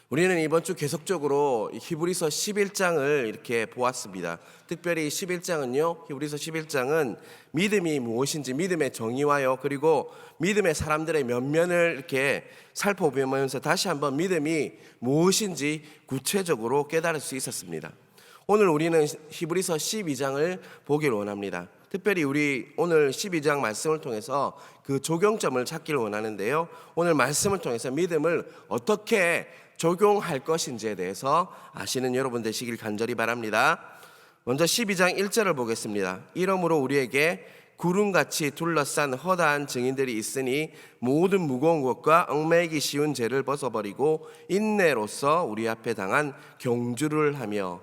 우리는 이번 주 계속적으로 히브리서 11장을 이렇게 보았습니다. 특별히 11장은요, 히브리서 11장은 믿음이 무엇인지, 믿음의 정의와요, 그리고 믿음의 사람들의 면면을 이렇게 살펴보면서 다시 한번 믿음이 무엇인지 구체적으로 깨달을 수 있었습니다. 오늘 우리는 히브리서 12장을 보길 원합니다. 특별히 우리 오늘 12장 말씀을 통해서 그 적용점을 찾기를 원하는데요, 오늘 말씀을 통해서 믿음을 어떻게 적용할 것인지에 대해서 아시는 여러분 되시길 간절히 바랍니다. 먼저 12장 1절을 보겠습니다. 이러므로 우리에게 구름같이 둘러싼 허다한 증인들이 있으니 모든 무거운 것과 얽매이기 쉬운 죄를 벗어버리고 인내로서 우리 앞에 당한 경주를 하며,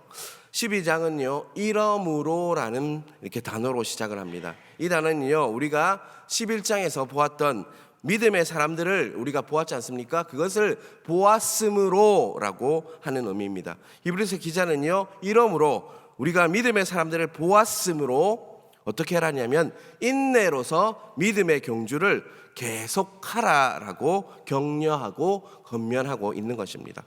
12장은요 이러므로라는 이렇게 단어로 시작을 합니다. 이 단어는요 우리가 11장에서 보았던 믿음의 사람들을 우리가 보았지 않습니까? 그것을 보았으므로라고 하는 의미입니다. 히브리서 기자는요, 이러므로 우리가 믿음의 사람들을 보았으므로 어떻게 하라냐면 인내로서 믿음의 경주를 계속하라라고 격려하고 권면하고 있는 것입니다.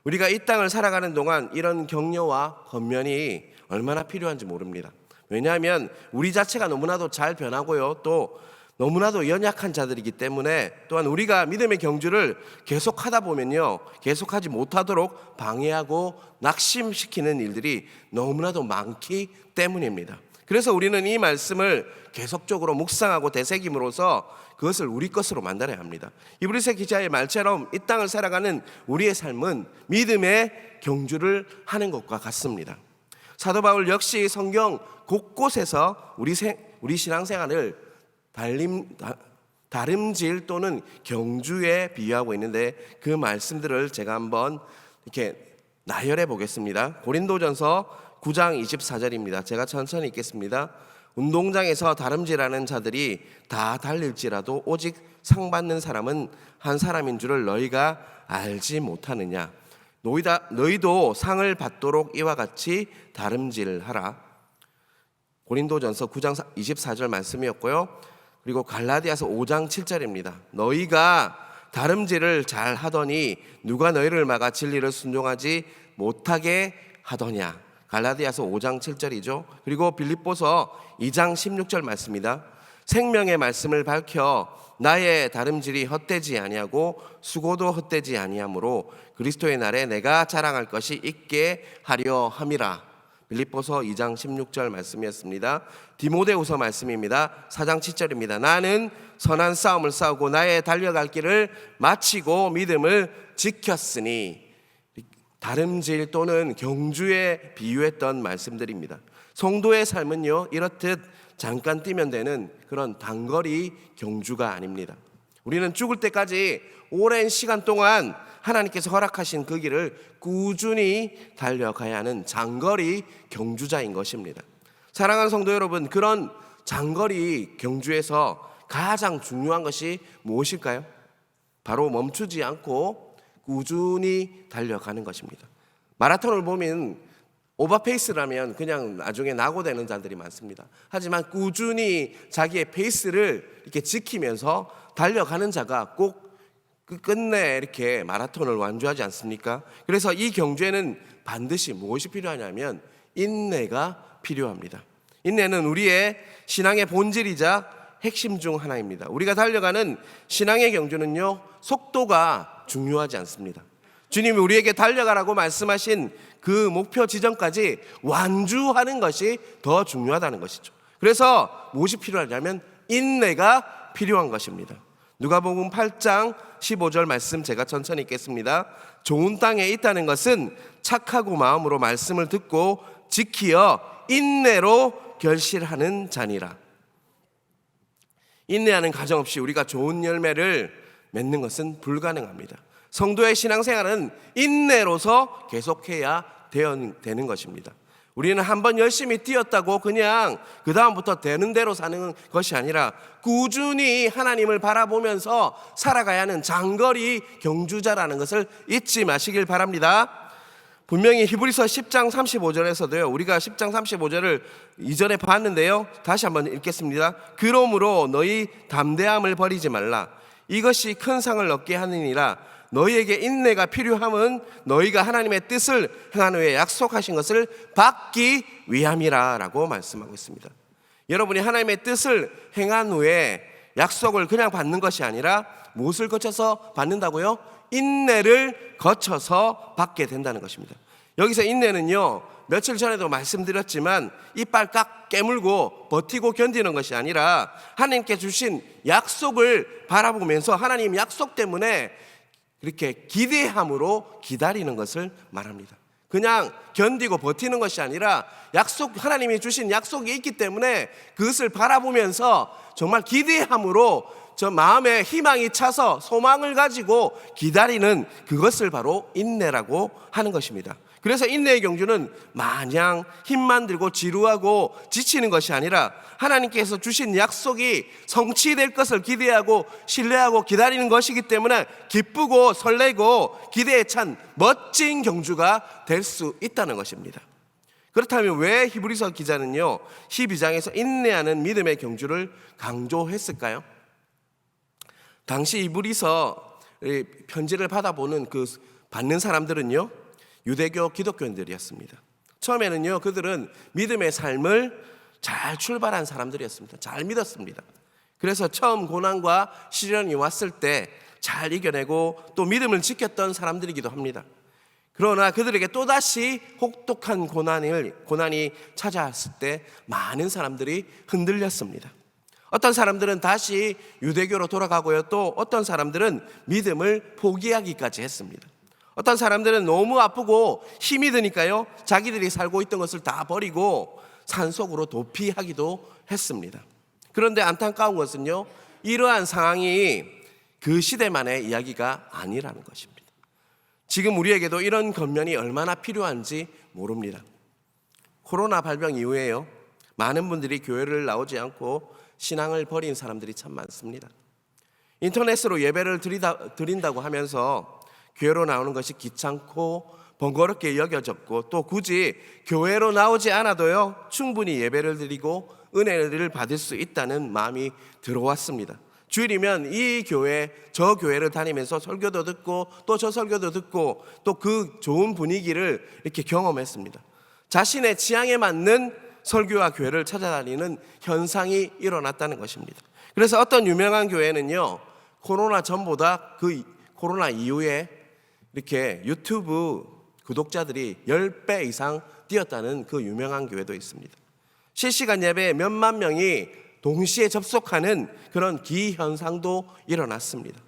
우리가 이 땅을 살아가는 동안 이런 격려와 권면이 얼마나 필요한지 모릅니다. 왜냐하면 우리 자체가 너무나도 잘 변하고요, 또 너무나도 연약한 자들이기 때문에, 또한 우리가 믿음의 경주를 계속하다 보면요 계속하지 못하도록 방해하고 낙심시키는 일들이 너무나도 많기 때문입니다. 그래서 우리는 이 말씀을 계속적으로 묵상하고 되새김으로써 그것을 우리 것으로 만들어야 합니다. 히브리서 기자의 말처럼 이 땅을 살아가는 우리의 삶은 믿음의 경주를 하는 것과 같습니다. 사도 바울 역시 성경 곳곳에서 우리 신앙생활을 다름질 또는 경주에 비유하고 있는데, 그 말씀들을 제가 한번 이렇게 나열해 보겠습니다. 고린도전서 9장 24절입니다. 제가 천천히 읽겠습니다. 운동장에서 다름질하는 자들이 다 달릴지라도 오직 상 받는 사람은 한 사람인 줄을 너희가 알지 못하느냐. 너희도 상을 받도록 이와 같이 다름질하라. 고린도전서 9장 24절 말씀이었고요. 그리고 갈라디아서 5장 7절입니다. 너희가 다름질을 잘 하더니 누가 너희를 막아 진리를 순종하지 못하게 하더냐. 갈라디아서 5장 7절이죠. 그리고 빌립보서 2장 16절 말씀입니다. 생명의 말씀을 밝혀 나의 다름질이 헛되지 아니하고 수고도 헛되지 아니하므로 그리스도의 날에 내가 자랑할 것이 있게 하려 함이라. 빌립보서 2장 16절 말씀이었습니다. 디모데후서 말씀입니다. 4장 7절입니다. 나는 선한 싸움을 싸우고 나의 달려갈 길을 마치고 믿음을 지켰으니. 다름질 또는 경주에 비유했던 말씀들입니다. 성도의 삶은요 이렇듯 잠깐 뛰면 되는 그런 단거리 경주가 아닙니다. 우리는 죽을 때까지 오랜 시간 동안 하나님께서 허락하신 그 길을 꾸준히 달려가야 하는 장거리 경주자인 것입니다. 사랑하는 성도 여러분, 그런 장거리 경주에서 가장 중요한 것이 무엇일까요? 바로 멈추지 않고 꾸준히 달려가는 것입니다. 마라톤을 보면 오버페이스라면 그냥 나중에 낙오되는 자들이 많습니다. 하지만 꾸준히 자기의 페이스를 이렇게 지키면서 달려가는 자가 꼭 끝내 이렇게 마라톤을 완주하지 않습니까? 그래서 이 경주에는 반드시 무엇이 필요하냐면 인내가 필요합니다. 인내는 우리의 신앙의 본질이자 핵심 중 하나입니다. 우리가 달려가는 신앙의 경주는요 속도가 중요하지 않습니다. 주님이 우리에게 달려가라고 말씀하신 그 목표 지점까지 완주하는 것이 더 중요하다는 것이죠. 그래서 무엇이 필요하냐면 인내가 필요한 것입니다. 누가복음 8장 15절 말씀 제가 천천히 읽겠습니다. 좋은 땅에 있다는 것은 착하고 마음으로 말씀을 듣고 지키어 인내로 결실하는 자니라. 인내하는 가정 없이 우리가 좋은 열매를 맺는 것은 불가능합니다. 성도의 신앙생활은 인내로서 계속해야 되는 것입니다. 우리는 한번 열심히 뛰었다고 그냥 그 다음부터 되는 대로 사는 것이 아니라 꾸준히 하나님을 바라보면서 살아가야 하는 장거리 경주자라는 것을 잊지 마시길 바랍니다. 분명히 히브리서 10장 35절에서도요 우리가 10장 35절을 이전에 봤는데요, 다시 한번 읽겠습니다. 그러므로 너희 담대함을 버리지 말라. 이것이 큰 상을 얻게 하느니라. 너희에게 인내가 필요함은 너희가 하나님의 뜻을 행한 후에 약속하신 것을 받기 위함이라 라고 말씀하고 있습니다. 여러분이 하나님의 뜻을 행한 후에 약속을 그냥 받는 것이 아니라 무엇을 거쳐서 받는다고요? 인내를 거쳐서 받게 된다는 것입니다. 여기서 인내는요, 며칠 전에도 말씀드렸지만 이빨 깍 깨물고 버티고 견디는 것이 아니라 하나님께 주신 약속을 바라보면서 하나님 약속 때문에 이렇게 기대함으로 기다리는 것을 말합니다. 그냥 견디고 버티는 것이 아니라 하나님이 주신 약속이 있기 때문에 그것을 바라보면서 정말 기대함으로 저 마음에 희망이 차서 소망을 가지고 기다리는 그것을 바로 인내라고 하는 것입니다. 그래서 인내의 경주는 마냥 힘만 들고 지루하고 지치는 것이 아니라 하나님께서 주신 약속이 성취될 것을 기대하고 신뢰하고 기다리는 것이기 때문에 기쁘고 설레고 기대에 찬 멋진 경주가 될 수 있다는 것입니다. 그렇다면 왜 히브리서 기자는요 12장에서 인내하는 믿음의 경주를 강조했을까요? 당시 히브리서 편지를 받아보는 받는 사람들은요 유대교 기독교인들이었습니다. 처음에는요 그들은 믿음의 삶을 잘 출발한 사람들이었습니다. 잘 믿었습니다. 그래서 처음 고난과 시련이 왔을 때 잘 이겨내고 또 믿음을 지켰던 사람들이기도 합니다. 그러나 그들에게 또다시 혹독한 고난이 찾아왔을 때 많은 사람들이 흔들렸습니다. 어떤 사람들은 다시 유대교로 돌아가고요, 또 어떤 사람들은 믿음을 포기하기까지 했습니다. 어떤 사람들은 너무 아프고 힘이 드니까요 자기들이 살고 있던 것을 다 버리고 산속으로 도피하기도 했습니다. 그런데 안타까운 것은요 이러한 상황이 그 시대만의 이야기가 아니라는 것입니다. 지금 우리에게도 이런 권면이 얼마나 필요한지 모릅니다. 코로나 발병 이후에요 많은 분들이 교회를 나오지 않고 신앙을 버린 사람들이 참 많습니다. 인터넷으로 예배를 드린다고 하면서 교회로 나오는 것이 귀찮고 번거롭게 여겨졌고 또 굳이 교회로 나오지 않아도요 충분히 예배를 드리고 은혜를 받을 수 있다는 마음이 들어왔습니다. 주일이면 이 교회 저 교회를 다니면서 설교도 듣고 또 저 설교도 듣고 또 그 좋은 분위기를 이렇게 경험했습니다. 자신의 취향에 맞는 설교와 교회를 찾아다니는 현상이 일어났다는 것입니다. 그래서 어떤 유명한 교회는요 코로나 전보다 코로나 이후에 이렇게 유튜브 구독자들이 10배 이상 뛰었다는 그 유명한 교회도 있습니다. 실시간 예배에 몇만 명이 동시에 접속하는 그런 기현상도 일어났습니다.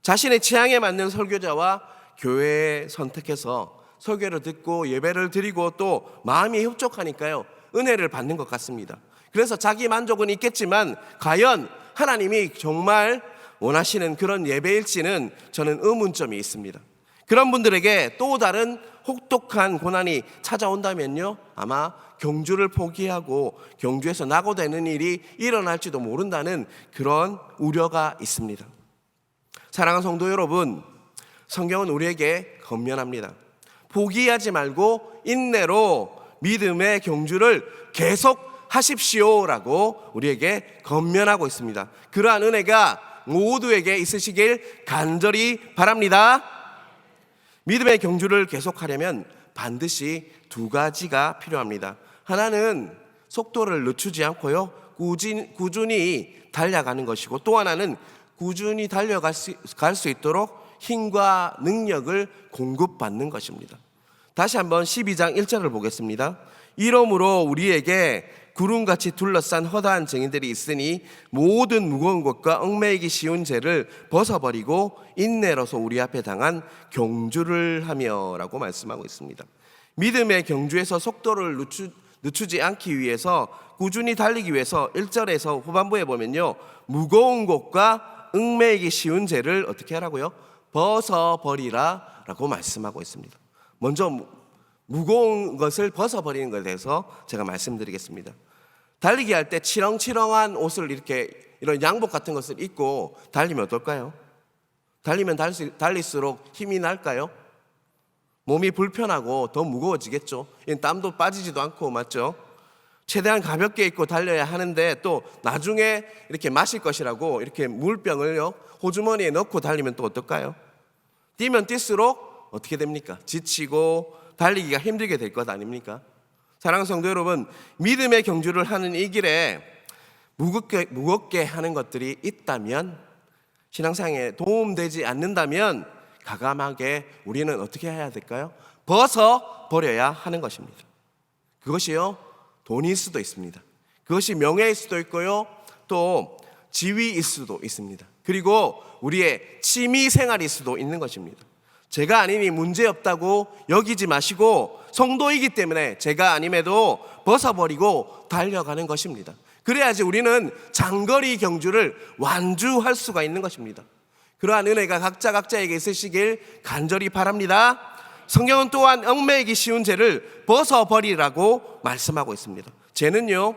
자신의 취향에 맞는 설교자와 교회에 선택해서 설교를 듣고 예배를 드리고 또 마음이 흡족하니까요 은혜를 받는 것 같습니다. 그래서 자기 만족은 있겠지만 과연 하나님이 정말 원하시는 그런 예배일지는 저는 의문점이 있습니다. 그런 분들에게 또 다른 혹독한 고난이 찾아온다면요 아마 경주를 포기하고 경주에서 낙오되는 일이 일어날지도 모른다는 그런 우려가 있습니다. 사랑하는 성도 여러분, 성경은 우리에게 권면합니다. 포기하지 말고 인내로 믿음의 경주를 계속하십시오라고 우리에게 권면하고 있습니다. 그러한 은혜가 모두에게 있으시길 간절히 바랍니다. 믿음의 경주를 계속하려면 반드시 두 가지가 필요합니다. 하나는 속도를 늦추지 않고요 꾸준히 달려가는 것이고 또 하나는 꾸준히 달려갈 수 있도록 힘과 능력을 공급받는 것입니다. 다시 한번 12장 1절을 보겠습니다. 이러므로 우리에게 구름같이 둘러싼 허다한 증인들이 있으니 모든 무거운 것과 얽매이기 쉬운 죄를 벗어버리고 인내로서 우리 앞에 당한 경주를 하며 라고 말씀하고 있습니다. 믿음의 경주에서 속도를 늦추지 않기 위해서 꾸준히 달리기 위해서 1절에서 후반부에 보면요 무거운 것과 얽매이기 쉬운 죄를 어떻게 하라고요? 벗어버리라 라고 말씀하고 있습니다. 먼저 무거운 것을 벗어버리는 것에 대해서 제가 말씀드리겠습니다. 달리기 할 때 치렁치렁한 옷을 이런 양복 같은 것을 입고 달리면 어떨까요? 달리면 달릴수록 힘이 날까요? 몸이 불편하고 더 무거워지겠죠. 땀도 빠지지도 않고 맞죠? 최대한 가볍게 입고 달려야 하는데 또 나중에 이렇게 마실 것이라고 이렇게 물병을요 호주머니에 넣고 달리면 또 어떨까요? 뛰면 뛸수록 어떻게 됩니까? 지치고 달리기가 힘들게 될 것 아닙니까? 사랑하는 성도 여러분, 믿음의 경주를 하는 이 길에 무겁게 하는 것들이 있다면, 신앙생활에 도움되지 않는다면 과감하게 우리는 어떻게 해야 될까요? 벗어버려야 하는 것입니다. 그것이요, 돈일 수도 있습니다. 그것이 명예일 수도 있고요, 또 지위일 수도 있습니다. 그리고 우리의 취미 생활일 수도 있는 것입니다. 제가 아니니 문제없다고 여기지 마시고 성도이기 때문에 제가 아님에도 벗어버리고 달려가는 것입니다. 그래야지 우리는 장거리 경주를 완주할 수가 있는 것입니다. 그러한 은혜가 각자에게 있으시길 간절히 바랍니다. 성경은 또한 얽매이기 쉬운 죄를 벗어버리라고 말씀하고 있습니다. 죄는요,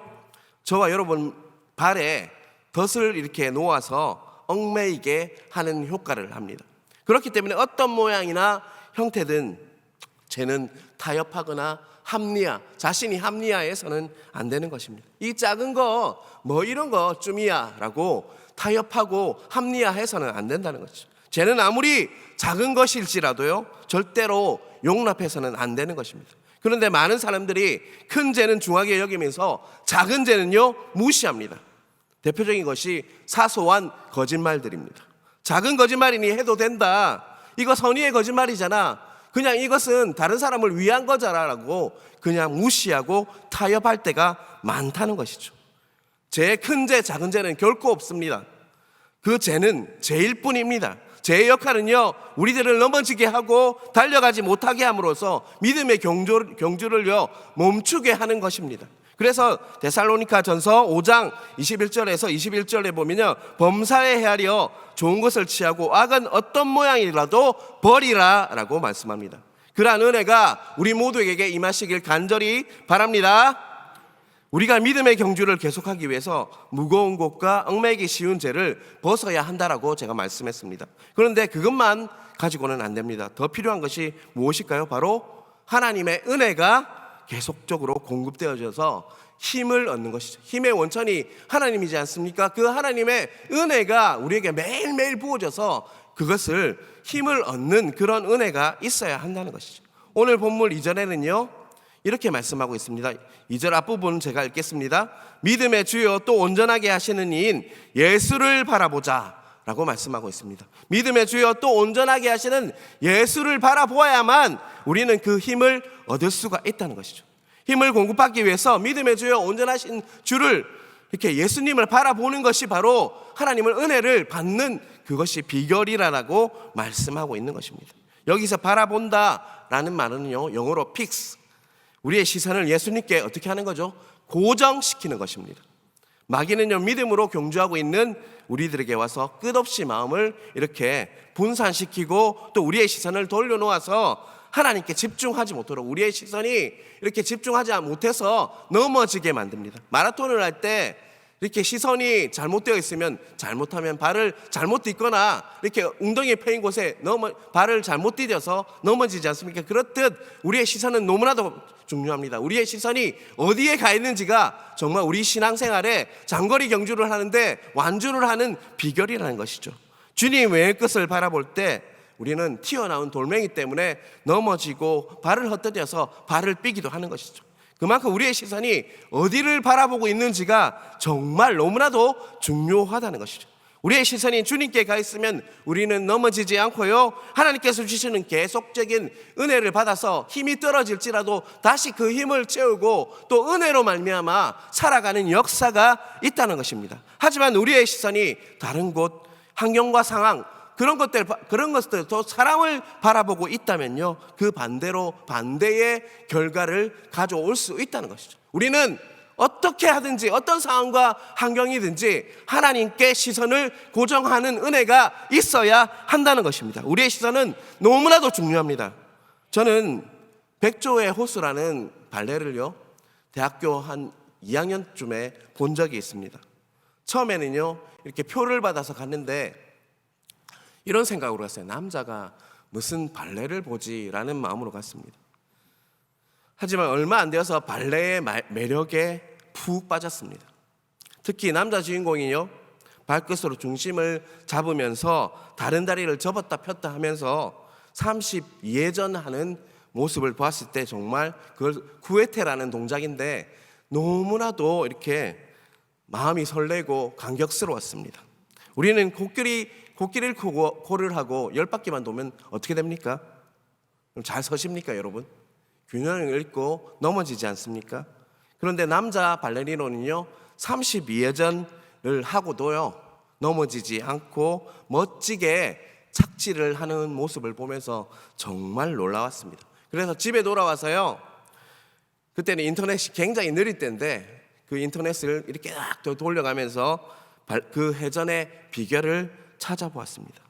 저와 여러분 발에 덫을 이렇게 놓아서 얽매이게 하는 효과를 합니다. 그렇기 때문에 어떤 모양이나 형태든 죄는 타협하거나 자신이 합리화해서는 안 되는 것입니다. 이 작은 거 뭐 이런 거 쯤이야 라고 타협하고 합리화해서는 안 된다는 것이죠. 죄는 아무리 작은 것일지라도요, 절대로 용납해서는 안 되는 것입니다. 그런데 많은 사람들이 큰 죄는 중하게 여기면서 작은 죄는요 무시합니다. 대표적인 것이 사소한 거짓말들입니다. 작은 거짓말이니 해도 된다, 이거 선의의 거짓말이잖아, 그냥 이것은 다른 사람을 위한 거잖아라고 그냥 무시하고 타협할 때가 많다는 것이죠. 죄의 큰 죄, 작은 죄는 결코 없습니다. 그 죄는 죄일 뿐입니다. 죄의 역할은요, 우리들을 넘어지게 하고 달려가지 못하게 함으로써 믿음의 경주를요 멈추게 하는 것입니다. 그래서 데살로니가 전서 5장 21절에서 21절에 보면요, 범사에 헤아려 좋은 것을 취하고 악은 어떤 모양이라도 버리라 라고 말씀합니다. 그러한 은혜가 우리 모두에게 임하시길 간절히 바랍니다. 우리가 믿음의 경주를 계속하기 위해서 무거운 것과 얽매이기 쉬운 죄를 벗어야 한다라고 제가 말씀했습니다. 그런데 그것만 가지고는 안 됩니다. 더 필요한 것이 무엇일까요? 바로 하나님의 은혜가 계속적으로 공급되어져서 힘을 얻는 것이죠. 힘의 원천이 하나님이지 않습니까? 그 하나님의 은혜가 우리에게 매일매일 부어져서 그것을 힘을 얻는 그런 은혜가 있어야 한다는 것이죠. 오늘 본문 2절에는요 이렇게 말씀하고 있습니다. 2절 앞부분 제가 읽겠습니다. 믿음의 주요 또 온전하게 하시는 이인 예수를 바라보자 라고 말씀하고 있습니다. 믿음의 주요 또 온전하게 하시는 예수를 바라보아야만 우리는 그 힘을 얻을 수가 있다는 것이죠. 힘을 공급받기 위해서 믿음의 주요 온전하신 주를 이렇게 예수님을 바라보는 것이 바로 하나님의 은혜를 받는 그것이 비결이라고 말씀하고 있는 것입니다. 여기서 바라본다라는 말은요 영어로 fix, 우리의 시선을 예수님께 어떻게 하는 거죠? 고정시키는 것입니다. 마귀는요 믿음으로 경주하고 있는 우리들에게 와서 끝없이 마음을 이렇게 분산시키고 또 우리의 시선을 돌려놓아서 하나님께 집중하지 못하도록 우리의 시선이 이렇게 집중하지 못해서 넘어지게 만듭니다. 마라톤을 할 때 이렇게 시선이 잘못되어 있으면 잘못하면 발을 잘못 딛거나 이렇게 웅덩이에 패인 곳에 발을 잘못 디뎌서 넘어지지 않습니까? 그렇듯 우리의 시선은 너무나도 중요합니다. 우리의 시선이 어디에 가 있는지가 정말 우리 신앙생활에 장거리 경주를 하는데 완주를 하는 비결이라는 것이죠. 주님 외의 것을 바라볼 때 우리는 튀어나온 돌멩이 때문에 넘어지고 발을 헛디뎌서 발을 삐기도 하는 것이죠. 그만큼 우리의 시선이 어디를 바라보고 있는지가 정말 너무나도 중요하다는 것이죠. 우리의 시선이 주님께 가 있으면 우리는 넘어지지 않고요, 하나님께서 주시는 계속적인 은혜를 받아서 힘이 떨어질지라도 다시 그 힘을 채우고 또 은혜로 말미암아 살아가는 역사가 있다는 것입니다. 하지만 우리의 시선이 다른 곳, 환경과 상황, 그런 것들 또 사람을 바라보고 있다면요, 그 반대의 결과를 가져올 수 있다는 것이죠. 우리는 어떻게 하든지 어떤 상황과 환경이든지 하나님께 시선을 고정하는 은혜가 있어야 한다는 것입니다. 우리의 시선은 너무나도 중요합니다. 저는 백조의 호수라는 발레를요 대학교 한 2학년쯤에 본 적이 있습니다. 처음에는요 이렇게 표를 받아서 갔는데 이런 생각으로 갔어요. 남자가 무슨 발레를 보지라는 마음으로 갔습니다. 하지만 얼마 안 되어서 발레의 매력에 푹 빠졌습니다. 특히 남자 주인공이요 발끝으로 중심을 잡으면서 다른 다리를 접었다 폈다 하면서 32회전하는 모습을 보았을 때 정말 그걸 구에테라는 동작인데 너무나도 이렇게 마음이 설레고 감격스러웠습니다. 우리는 코끼리를 코를 하고 10바퀴만 도면 어떻게 됩니까? 잘 서십니까, 여러분? 균형을 잃고 넘어지지 않습니까? 그런데 남자 발레리노는요 32회전을 하고도요 넘어지지 않고 멋지게 착지를 하는 모습을 보면서 정말 놀라웠습니다. 그래서 집에 돌아와서요, 그때는 인터넷이 굉장히 느릴 때인데 그 인터넷을 이렇게 딱 돌려가면서 그 회전의 비결을 찾아보았습니다.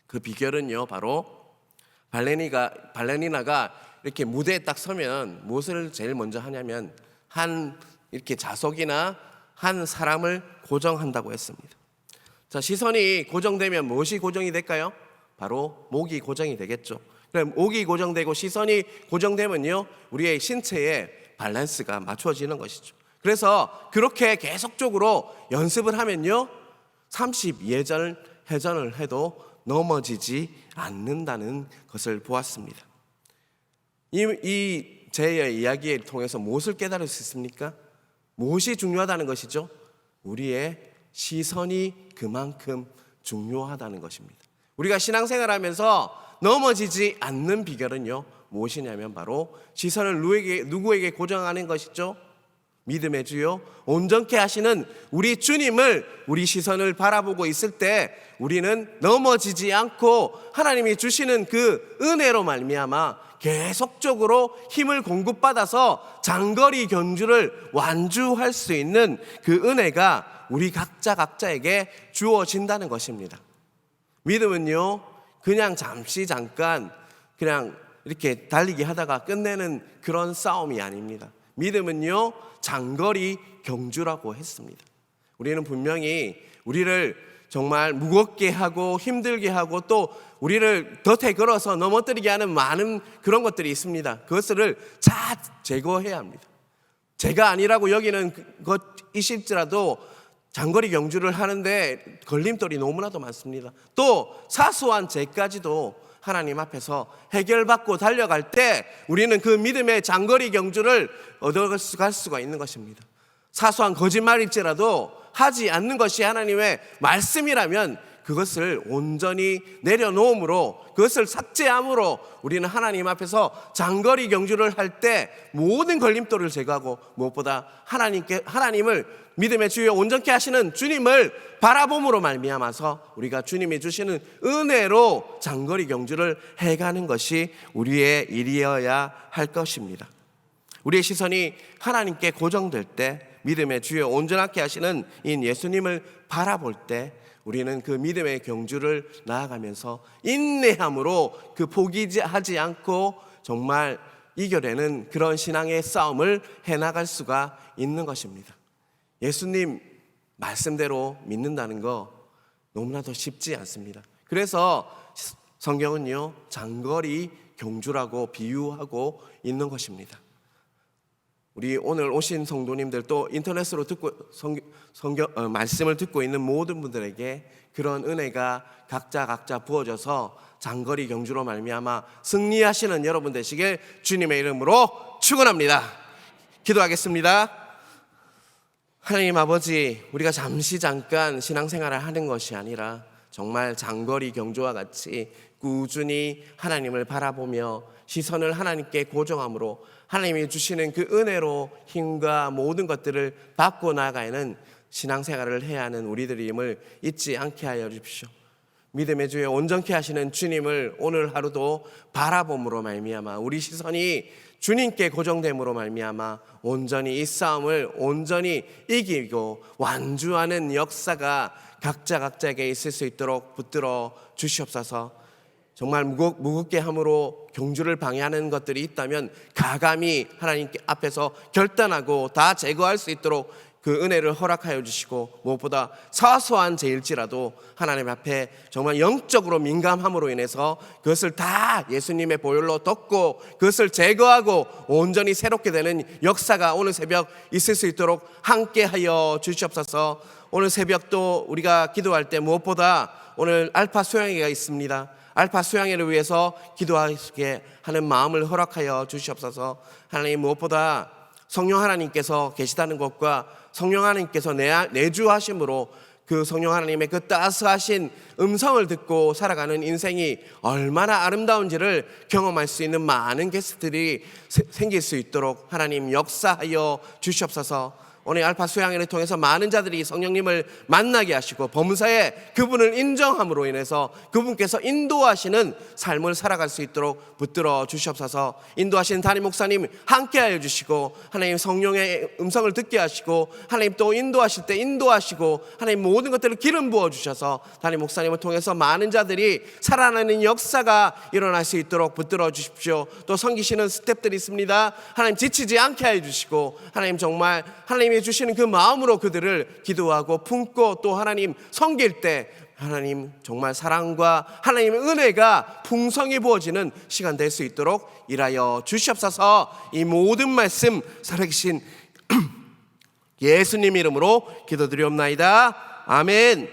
그 비결은요 바로 발레리나가 이렇게 무대에 딱 서면 무엇을 제일 먼저 하냐면 이렇게 자석이나 한 사람을 고정한다고 했습니다. 자, 시선이 고정되면 무엇이 고정이 될까요? 바로 목이 고정이 되겠죠. 그럼 목이 고정되고 시선이 고정되면요 우리의 신체의 밸런스가 맞춰지는 것이죠. 그래서 그렇게 계속적으로 연습을 하면요 32회전을 해도 넘어지지 않는다는 것을 보았습니다. 제 이야기를 통해서 무엇을 깨달을 수 있습니까? 무엇이 중요하다는 것이죠? 우리의 시선이 그만큼 중요하다는 것입니다. 우리가 신앙생활하면서 넘어지지 않는 비결은요 무엇이냐면 바로 시선을 누구에게 고정하는 것이죠? 믿음의 주요 온전케 하시는 우리 주님을 우리 시선을 바라보고 있을 때 우리는 넘어지지 않고 하나님이 주시는 그 은혜로 말미암아 계속적으로 힘을 공급받아서 장거리 경주를 완주할 수 있는 그 은혜가 우리 각자에게 주어진다는 것입니다. 믿음은요 그냥 잠깐 그냥 이렇게 달리기 하다가 끝내는 그런 싸움이 아닙니다. 믿음은요 장거리 경주라고 했습니다. 우리는 분명히 우리를 정말 무겁게 하고 힘들게 하고 또 우리를 덫에 걸어서 넘어뜨리게 하는 많은 그런 것들이 있습니다. 그것을 다 제거해야 합니다. 제가 아니라고 여기는 것이실지라도 장거리 경주를 하는데 걸림돌이 너무나도 많습니다. 또 사소한 죄까지도 하나님 앞에서 해결받고 달려갈 때 우리는 그 믿음의 장거리 경주를 얻어갈 수가 있는 것입니다. 사소한 거짓말일지라도 하지 않는 것이 하나님의 말씀이라면 그것을 온전히 내려놓음으로 그것을 삭제함으로 우리는 하나님 앞에서 장거리 경주를 할 때 모든 걸림돌을 제거하고 무엇보다 하나님을 믿음의 주여 온전케 하시는 주님을 바라봄으로 말미암아서 우리가 주님이 주시는 은혜로 장거리 경주를 해가는 것이 우리의 일이어야 할 것입니다. 우리의 시선이 하나님께 고정될 때 믿음의 주여 온전하게 하시는 이 예수님을 바라볼 때 우리는 그 믿음의 경주를 나아가면서 인내함으로 그 포기하지 않고 정말 이겨내는 그런 신앙의 싸움을 해나갈 수가 있는 것입니다. 예수님 말씀대로 믿는다는 거 너무나도 쉽지 않습니다. 그래서 성경은요 장거리 경주라고 비유하고 있는 것입니다. 우리 오늘 오신 성도님들 또 인터넷으로 듣고 말씀을 듣고 있는 모든 분들에게 그런 은혜가 각자 부어져서 장거리 경주로 말미암아 승리하시는 여러분 되시길 주님의 이름으로 축원합니다. 기도하겠습니다. 하나님 아버지, 우리가 잠깐 신앙생활을 하는 것이 아니라 정말 장거리 경주와 같이 꾸준히 하나님을 바라보며 시선을 하나님께 고정함으로 하나님이 주시는 그 은혜로 힘과 모든 것들을 받고 나아가는 신앙생활을 해야 하는 우리들임을 잊지 않게 하여 주십시오. 믿음의 주여 온전케 하시는 주님을 오늘 하루도 바라봄으로 말미암아 우리 시선이 주님께 고정됨으로 말미암아 온전히 이 싸움을 온전히 이기고 완주하는 역사가 각자에게 있을 수 있도록 붙들어 주시옵소서. 정말 무겁게 함으로 경주를 방해하는 것들이 있다면 가감히 하나님께 앞에서 결단하고 다 제거할 수 있도록 그 은혜를 허락하여 주시고 무엇보다 사소한 죄일지라도 하나님 앞에 정말 영적으로 민감함으로 인해서 그것을 다 예수님의 보혈로 덮고 그것을 제거하고 온전히 새롭게 되는 역사가 오늘 새벽 있을 수 있도록 함께하여 주시옵소서. 오늘 새벽도 우리가 기도할 때 무엇보다 오늘 알파 소양회가 있습니다. 알파 수양회를 위해서 기도하게 하는 마음을 허락하여 주시옵소서. 하나님, 무엇보다 성령 하나님께서 계시다는 것과 성령 하나님께서 내주하심으로 그 성령 하나님의 그 따스하신 음성을 듣고 살아가는 인생이 얼마나 아름다운지를 경험할 수 있는 많은 게스트들이 생길 수 있도록 하나님 역사하여 주시옵소서. 오늘 알파 수양회를 통해서 많은 자들이 성령님을 만나게 하시고 범사에 그분을 인정함으로 인해서 그분께서 인도하시는 삶을 살아갈 수 있도록 붙들어 주시옵소서. 인도하시는 담임 목사님 함께하여 주시고 하나님 성령의 음성을 듣게 하시고 하나님 또 인도하실 때 인도하시고 하나님 모든 것들을 기름 부어 주셔서 담임 목사님을 통해서 많은 자들이 살아나는 역사가 일어날 수 있도록 붙들어 주십시오. 또 섬기시는 스태프들이 있습니다. 하나님 지치지 않게 해 주시고 하나님 정말 하나님이 주시는 그 마음으로 그들을 기도하고 품고 또 하나님 섬길 때 하나님 정말 사랑과 하나님의 은혜가 풍성히 부어지는 시간 될 수 있도록 일하여 주시옵소서. 이 모든 말씀 살아계신 예수님 이름으로 기도드리옵나이다. 아멘.